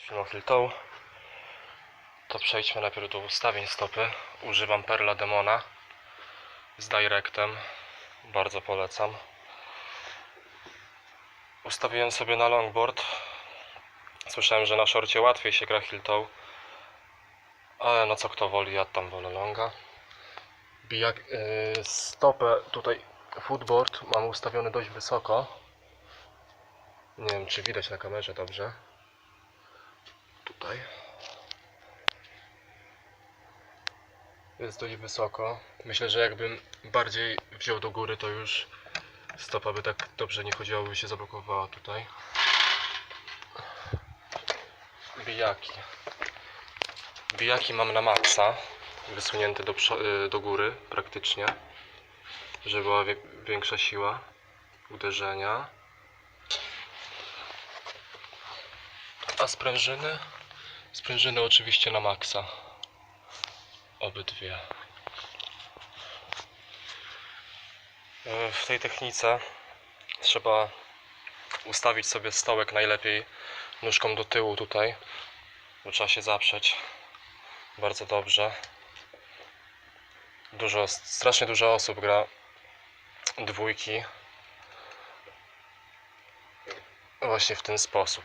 Film Toe. To przejdźmy najpierw do ustawień stopy. Używam Perla Demona z Directem. Bardzo polecam. Ustawiłem sobie na longboard. Słyszałem, że na szorcie łatwiej się gra heel toe, ale no co kto woli, ja tam wolę longa. Bijak, stopę tutaj, footboard mam ustawiony dość wysoko. Nie wiem, czy widać na kamerze dobrze. Tutaj jest dość wysoko. Myślę, że jakbym bardziej wziął do góry, to już stopa by tak dobrze nie chodziła, by się zablokowała tutaj. Bijaki mam na maksa, wysunięte do góry praktycznie, żeby była większa siła uderzenia. A sprężyny oczywiście na maksa, obydwie. W tej technice trzeba ustawić sobie stołek najlepiej nóżką do tyłu tutaj, bo trzeba się zaprzeć bardzo dobrze. Strasznie dużo osób gra dwójki właśnie w ten sposób.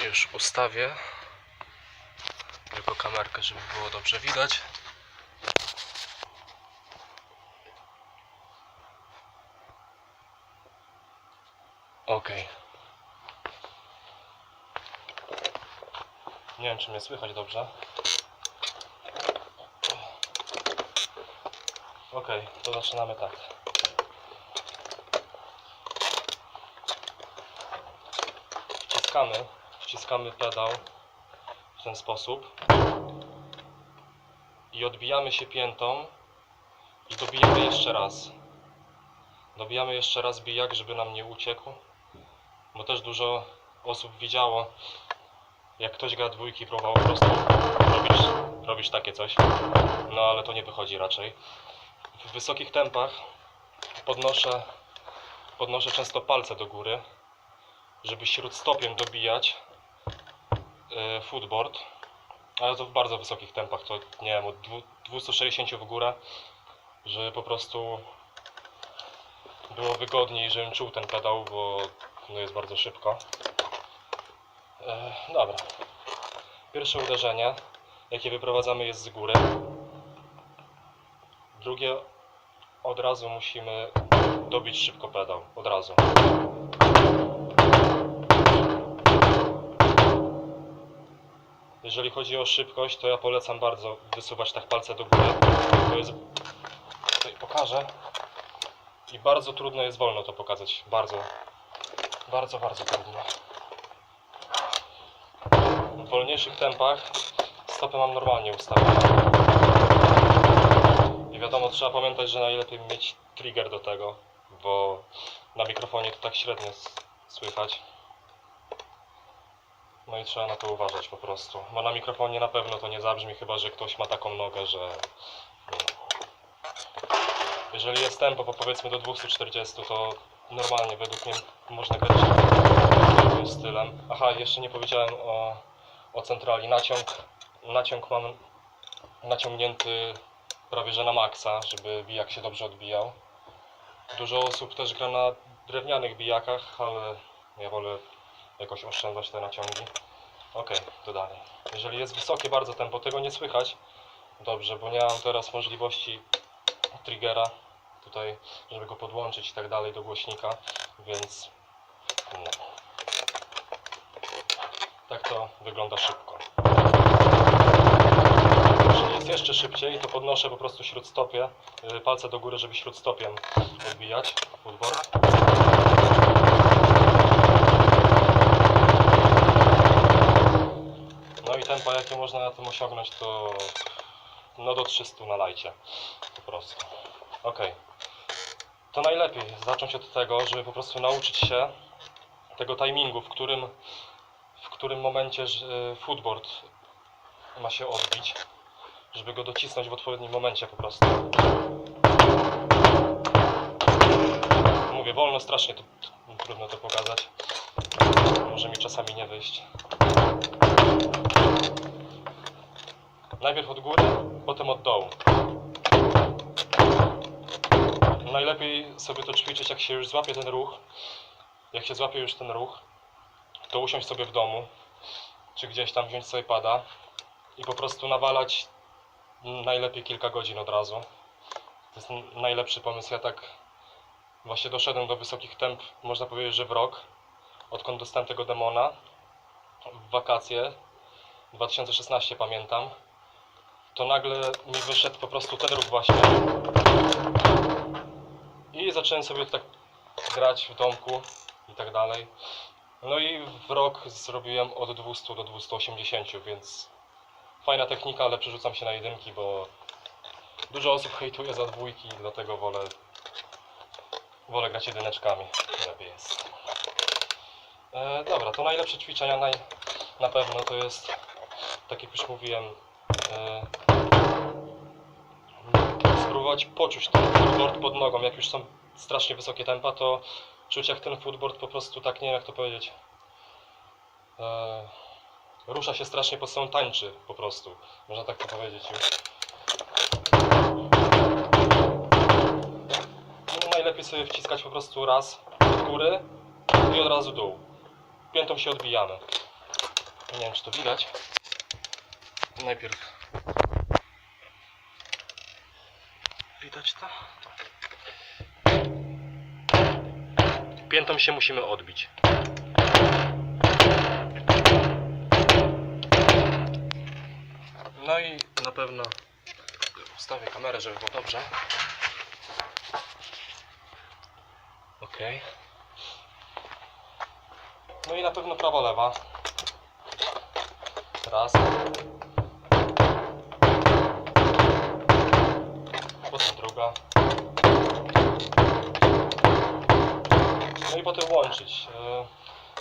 Już ustawię tylko kamerkę, żeby było dobrze widać. Ok. Nie wiem, czy mnie słychać dobrze. Ok, to zaczynamy tak. Wciskamy pedał w ten sposób i odbijamy się piętą i dobijamy jeszcze raz. Dobijamy jeszcze raz bijak, żeby nam nie uciekł, bo też dużo osób widziało, jak ktoś gra dwójki, próbował po prostu robić takie coś, no ale to nie wychodzi raczej. W wysokich tempach podnoszę często palce do góry, żeby śródstopiem dobijać footboard, ale to w bardzo wysokich tempach, to nie wiem, od 260 w górę, żeby po prostu było wygodniej, żebym czuł ten pedał, bo no jest bardzo szybko. Dobra. Pierwsze uderzenie, jakie wyprowadzamy, jest z góry. Drugie, od razu musimy dobić szybko pedał, od razu. Jeżeli chodzi o szybkość, to ja polecam bardzo wysuwać tak palce do góry. To jest, tutaj pokażę. I bardzo trudno jest wolno to pokazać. Bardzo trudno. W wolniejszych tempach stopy mam normalnie ustawione. I wiadomo, trzeba pamiętać, że najlepiej mieć trigger do tego, bo na mikrofonie to tak średnio słychać. No i trzeba na to uważać po prostu. Bo na mikrofonie na pewno to nie zabrzmi, chyba że ktoś ma taką nogę, że... Jeżeli jest tempo, powiedzmy do 240, to normalnie według mnie można grać tym stylem. Aha, jeszcze nie powiedziałem o centrali. Naciąg mam naciągnięty prawie że na maksa, żeby bijak się dobrze odbijał. Dużo osób też gra na drewnianych bijakach, ale ja wolę jakoś oszczędzać te naciągi. Ok, to dalej. Jeżeli jest wysokie bardzo tempo, tego nie słychać dobrze, bo nie mam teraz możliwości triggera tutaj, żeby go podłączyć i tak dalej do głośnika, więc no. Tak to wygląda szybko. Jeżeli jest jeszcze szybciej, to podnoszę po prostu śródstopie, palce do góry, żeby śródstopiem odbijać footboard. No i tempo, jakie można na tym osiągnąć, to no do 300 na lajcie po prostu. Ok. To najlepiej zacząć od tego, żeby po prostu nauczyć się tego timingu, w którym momencie footboard ma się odbić, żeby go docisnąć w odpowiednim momencie po prostu. Mówię, wolno strasznie, to trudno to pokazać. Może mi czasami nie wyjść. Najpierw od góry, potem od dołu. Najlepiej sobie to ćwiczyć, jak się już złapie ten ruch. Jak się złapie już ten ruch, to usiąść sobie w domu, czy gdzieś tam wziąć sobie pada i po prostu nawalać najlepiej kilka godzin od razu. To jest najlepszy pomysł. Ja tak właśnie doszedłem do wysokich temp, można powiedzieć, że w rok, odkąd dostałem tego demona w wakacje 2016, pamiętam, to nagle mi wyszedł po prostu ten ruch właśnie i zacząłem sobie tak grać w domku i tak dalej. No i w rok zrobiłem od 200 do 280, więc fajna technika, ale przerzucam się na jedynki, bo dużo osób hejtuje za dwójki, dlatego wolę grać jedyneczkami. Lepiej jest. Dobra, to najlepsze ćwiczenia na pewno to jest, tak jak już mówiłem, spróbować poczuć ten footboard pod nogą. Jak już są strasznie wysokie tempa, to czuć, jak ten footboard po prostu, tak nie wiem jak to powiedzieć, rusza się strasznie, pod sobą tańczy po prostu, można tak to powiedzieć już. No, najlepiej sobie wciskać po prostu raz od góry i od razu dół. Piętą się odbijamy. Nie wiem, czy to widać. Najpierw widać to? Piętą się musimy odbić. No i na pewno ustawię kamerę, żeby było dobrze. Ok. No i na pewno prawo, lewa. Raz. Potem druga. No i potem łączyć.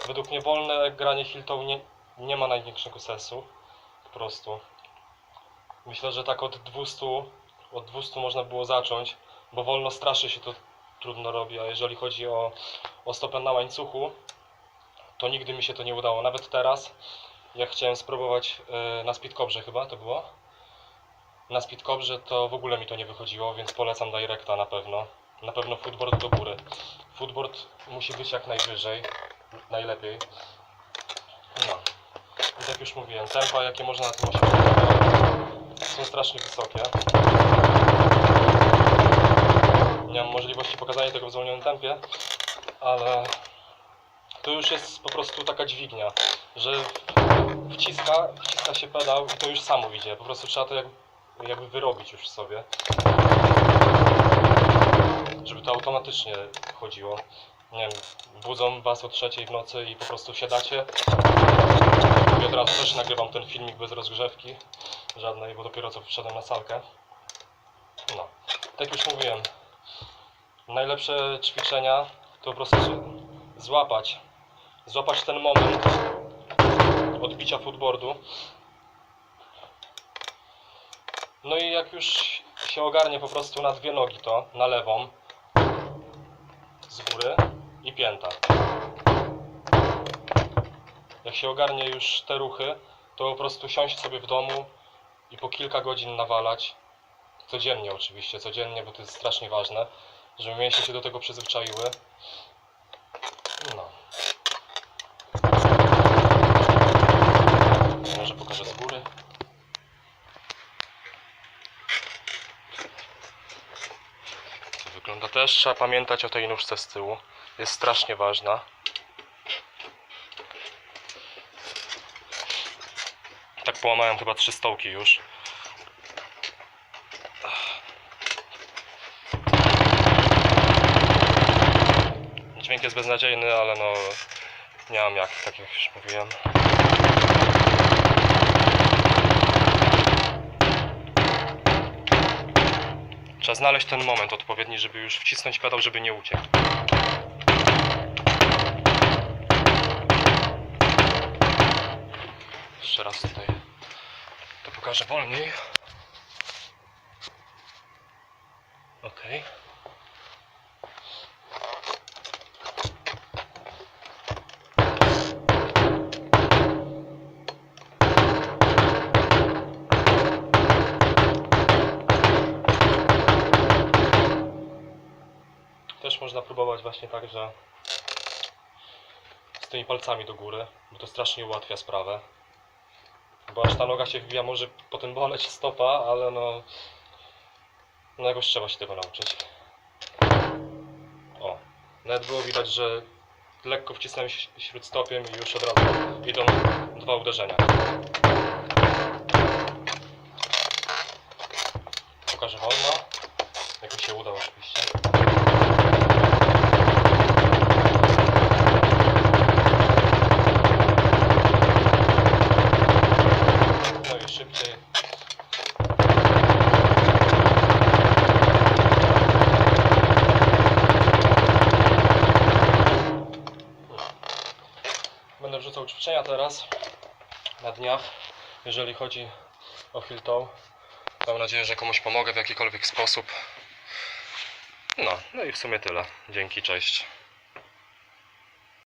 Według mnie wolne granie Hiltą nie ma największego sensu. Po prostu. Myślę, że tak od 200 można było zacząć, bo wolno strasznie się to trudno robi, a jeżeli chodzi o stopę na łańcuchu, to nigdy mi się to nie udało. Nawet teraz, jak chciałem spróbować na speedcobrze chyba to było, na speedcobrze to w ogóle mi to nie wychodziło, więc polecam directa na pewno. Na pewno footboard do góry. Footboard musi być jak najwyżej, najlepiej. No. I tak już mówiłem, tempa jakie można na tym osiągnąć są strasznie wysokie. Nie mam możliwości pokazania tego w zwolnionym tempie, ale to już jest po prostu taka dźwignia, że wciska się pedał i to już samo idzie. Po prostu trzeba to jakby wyrobić już sobie, żeby to automatycznie chodziło. Nie wiem, budzą was o 3 w nocy i po prostu siadacie. Ja od razu też nagrywam ten filmik bez rozgrzewki żadnej, bo dopiero co wszedłem na salkę. No, tak już mówiłem, najlepsze ćwiczenia to po prostu złapać ten moment odbicia footboardu. No i jak już się ogarnie po prostu na dwie nogi to, na lewą z góry i pięta. Jak się ogarnie już te ruchy, to po prostu siąść sobie w domu i po kilka godzin nawalać. Codziennie oczywiście, codziennie, bo to jest strasznie ważne, żeby mięśnie się do tego przyzwyczaiły. No. Może pokażę z góry. To wygląda też. Trzeba pamiętać o tej nóżce z tyłu. Jest strasznie ważna. Tak połamałem chyba 3 stołki już. Dźwięk jest beznadziejny, ale no nie mam jak, tak jak już mówiłem. Trzeba znaleźć ten moment odpowiedni, żeby już wcisnąć pedał, żeby nie uciekł. Jeszcze raz tutaj to pokażę wolniej. Ok. można próbować właśnie tak, że z tymi palcami do góry, bo to strasznie ułatwia sprawę. Bo aż ta noga się wbija, może potem boleć stopa, ale no jakoś trzeba się tego nauczyć. O, nawet było widać, że lekko wcisnąłem śródstopiem i już od razu idą 2 uderzenia. Pokażę wolno, jak mi się uda oczywiście. No i szybciej. Będę wrzucał ćwiczenia teraz na dniach, jeżeli chodzi o heel toe. Mam nadzieję, że komuś pomogę w jakikolwiek sposób. No i w sumie tyle. Dzięki, cześć.